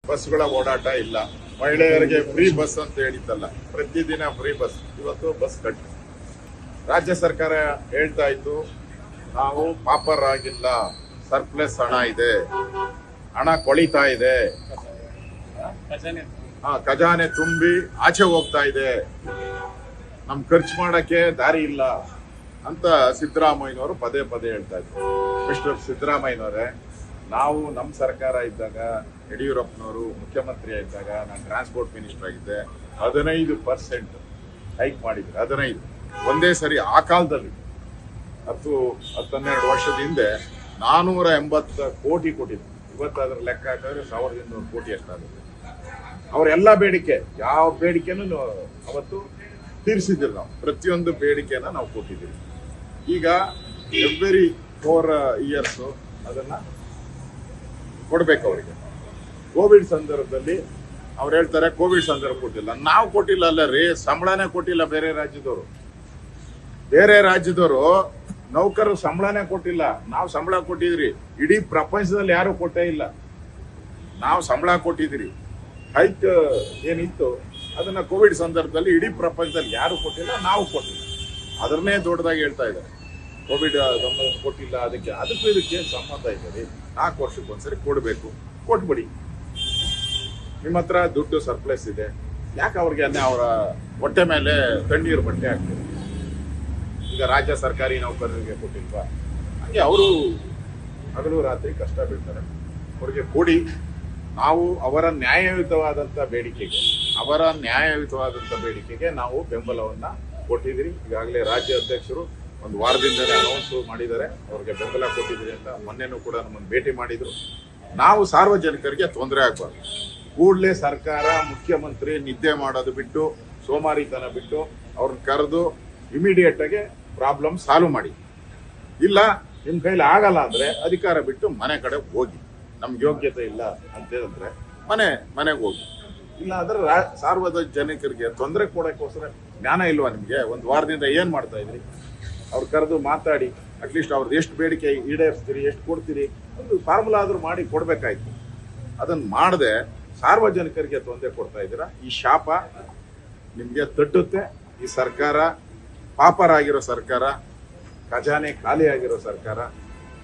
ಬಸ್ಗಳ ಓಡಾಟ ಇಲ್ಲ. ಮಹಿಳೆಯರಿಗೆ ಫ್ರೀ ಬಸ್ ಅಂತ ಹೇಳಿದ್ದಲ್ಲ, ಪ್ರತಿದಿನ ಫ್ರೀ ಬಸ್. ಇವತ್ತು ಬಸ್ ಕಟ್. ರಾಜ್ಯ ಸರ್ಕಾರ ಹೇಳ್ತಾ ಇತ್ತು, ನಾವು ಪಾಪರ್ ಆಗಿಲ್ಲ, ಸರ್ಪ್ಲಸ್ ಹಣ ಇದೆ, ಹಣ ಕೊಳಿತಾ ಇದೆ, ಖಜಾನೆ ತುಂಬಿ ಆಚೆ ಹೋಗ್ತಾ ಇದೆ, ನಮ್ ಖರ್ಚು ಮಾಡಕ್ಕೆ ದಾರಿ ಇಲ್ಲ ಅಂತ ಸಿದ್ದರಾಮಯ್ಯನವರು ಪದೇ ಪದೇ ಹೇಳ್ತಾ ಇದ್ರು. ಮಿಸ್ಟರ್ ಸಿದ್ದರಾಮಯ್ಯನವರೇ, ನಾವು ನಮ್ಮ ಸರ್ಕಾರ ಇದ್ದಾಗ, ಯಡಿಯೂರಪ್ಪನವರು ಮುಖ್ಯಮಂತ್ರಿ ಇದ್ದಾಗ, ನಾನು ಟ್ರಾನ್ಸ್ಪೋರ್ಟ್ ಮಿನಿಸ್ಟರ್ ಆಗಿದ್ದೆ, 15% ಹೈಕ್ ಮಾಡಿದ್ರು. 15 ಒಂದೇ ಸರಿ. ಆ ಕಾಲದಲ್ಲಿ 10-12 ವರ್ಷದ ಹಿಂದೆ 480 ಕೋಟಿ ಕೊಟ್ಟಿದ್ರು. ಇವತ್ತು ಅದ್ರ ಲೆಕ್ಕ ಹಾಕಿದ್ರೆ 1200 ಕೋಟಿ ಅಷ್ಟಾಗುತ್ತೆ. ಅವರೆಲ್ಲ ಬೇಡಿಕೆ, ಯಾವ ಬೇಡಿಕೆನೂ ಅವತ್ತು ತೀರಿಸಿದ್ರು. ನಾವು ಪ್ರತಿಯೊಂದು ಬೇಡಿಕೆನ ನಾವು ಕೊಟ್ಟಿದ್ದೀವಿ. ಈಗ ಎವ್ರಿ 4 ಇಯರ್ಸ್ ಅದನ್ನ ಕೊಡ್ಬೇಕು ಅವರಿಗೆ. ಕೋವಿಡ್ ಸಂದರ್ಭದಲ್ಲಿ ಅವ್ರು ಹೇಳ್ತಾರೆ ಕೋವಿಡ್ ಸಂದರ್ಭ ಕೊಟ್ಟಿಲ್ಲ. ನಾವು ಕೊಟ್ಟಿಲ್ಲ ಅಲ್ಲ ರೀ, ಸಂಬಳನೇ ಕೊಟ್ಟಿಲ್ಲ. ಬೇರೆ ರಾಜ್ಯದವರು ನೌಕರರು ಸಂಬಳನೇ ಕೊಟ್ಟಿಲ್ಲ, ನಾವು ಸಂಬಳ ಕೊಟ್ಟಿದ್ರಿ. ಇಡೀ ಪ್ರಪಂಚದಲ್ಲಿ ಯಾರು ಕೊಟ್ಟೇ ಇಲ್ಲ, ನಾವು ಸಂಬಳ ಕೊಟ್ಟಿದ್ರಿ. ಹೈಕ್ ಏನಿತ್ತು ಅದನ್ನ ಕೋವಿಡ್ ಸಂದರ್ಭದಲ್ಲಿ ಇಡೀ ಪ್ರಪಂಚದಲ್ಲಿ ಯಾರು ಕೊಟ್ಟಿಲ್ಲ, ನಾವು ಕೊಟ್ಟಿಲ್ಲ. ಅದನ್ನೇ ದೊಡ್ಡದಾಗಿ ಹೇಳ್ತಾ ಇದ್ದಾರೆ, ಕೋವಿಡ್ ಕೊಟ್ಟಿಲ್ಲ. ಅದಕ್ಕೂ ಇದಕ್ಕೆ ಸಂಬಂಧ ಇದೆ. 4 ವರ್ಷಕ್ಕೊಂದ್ಸರಿ ಕೊಡಬೇಕು, ಕೊಟ್ಬಿಡಿ. ನಿಮ್ಮ ಹತ್ರ ದುಡ್ಡು ಸರ್ಪ್ಲಸ್ ಇದೆ, ಯಾಕೆ ಅವ್ರಿಗೆ ಅವರ ಹೊಟ್ಟೆ ಮೇಲೆ ತಣ್ಣೀರು ಬಟ್ಟೆ ಹಾಕ್ತೀರಿ? ಈಗ ರಾಜ್ಯ ಸರ್ಕಾರಿ ನೌಕರರಿಗೆ ಕೊಟ್ಟಿಲ್ವಾ? ಹಾಗೆ ಅವರು ಹಗಲು ರಾತ್ರಿ ಕಷ್ಟ ಬೀಳ್ತಾರೆ, ಅವ್ರಿಗೆ ಕೊಡಿ. ನಾವು ಅವರ ನ್ಯಾಯಯುತವಾದಂಥ ಬೇಡಿಕೆಗೆ ನಾವು ಬೆಂಬಲವನ್ನ ಕೊಟ್ಟಿದ್ದೀರಿ. ಈಗಾಗಲೇ ರಾಜ್ಯ ಅಧ್ಯಕ್ಷರು 1 ವಾರದಿಂದಲೇ ಅನೌನ್ಸ್ ಮಾಡಿದ್ದಾರೆ, ಅವ್ರಿಗೆ ಬೆಂಬಲ ಕೊಟ್ಟಿದ್ದೀರಿ ಅಂತ. ಮೊನ್ನೆನೂ ಕೂಡ ನಮ್ಮನ್ನು ಭೇಟಿ ಮಾಡಿದ್ರು. ನಾವು ಸಾರ್ವಜನಿಕರಿಗೆ ತೊಂದರೆ ಆಗಬಾರ್ದು. ಕೂಡಲೇ ಸರ್ಕಾರ, ಮುಖ್ಯಮಂತ್ರಿ ನಿದ್ದೆ ಮಾಡೋದು ಬಿಟ್ಟು, ಸೋಮಾರಿತನ ಬಿಟ್ಟು ಅವ್ರನ್ನ ಕರೆದು ಇಮಿಡಿಯೇಟ್ ಆಗಿ ಪ್ರಾಬ್ಲಮ್ ಸಾಲ್ವ್ ಮಾಡಿ. ಇಲ್ಲ ನಿಮ್ಮ ಕೈಲಿ ಆಗಲ್ಲ ಅಂದ್ರೆ ಅಧಿಕಾರ ಬಿಟ್ಟು ಮನೆ ಕಡೆ ಹೋಗಿ. ನಮ್ಗೆ ಯೋಗ್ಯತೆ ಇಲ್ಲ ಅಂತ ಹೇಳಿದ್ರೆ ಮನೆಗೆ ಹೋಗಿ. ಇಲ್ಲ ಅಂದ್ರೆ ಸಾರ್ವಜನಿಕರಿಗೆ ತೊಂದರೆ ಕೊಡೋಕ್ಕೋಸ್ಕರ ಜ್ಞಾನ ಇಲ್ವಾ ನಿಮ್ಗೆ? 1 ವಾರದಿಂದ ಏನ್ ಮಾಡ್ತಾ ಇದ್ರಿ? ಅವ್ರು ಕರೆದು ಮಾತಾಡಿ, ಅಟ್ಲೀಸ್ಟ್ ಅವ್ರದ್ದು ಎಷ್ಟು ಬೇಡಿಕೆ ಈಡೇರಿಸ್ತೀರಿ, ಎಷ್ಟು ಕೊಡ್ತೀರಿ, ಒಂದು ಫಾರ್ಮುಲಾ ಆದ್ರೂ ಮಾಡಿ ಕೊಡ್ಬೇಕಾಯ್ತು. ಅದನ್ನ ಮಾಡದೆ ಸಾರ್ವಜನಿಕರಿಗೆ ತೊಂದರೆ ಕೊಡ್ತಾ ಇದ್ದೀರಾ. ಈ ಶಾಪ ನಿಮ್ಗೆ ತಟ್ಟುತ್ತೆ. ಈ ಸರ್ಕಾರ ಪಾಪರಾಗಿರೋ ಸರ್ಕಾರ, ಖಜಾನೆ ಖಾಲಿ ಆಗಿರೋ ಸರ್ಕಾರ.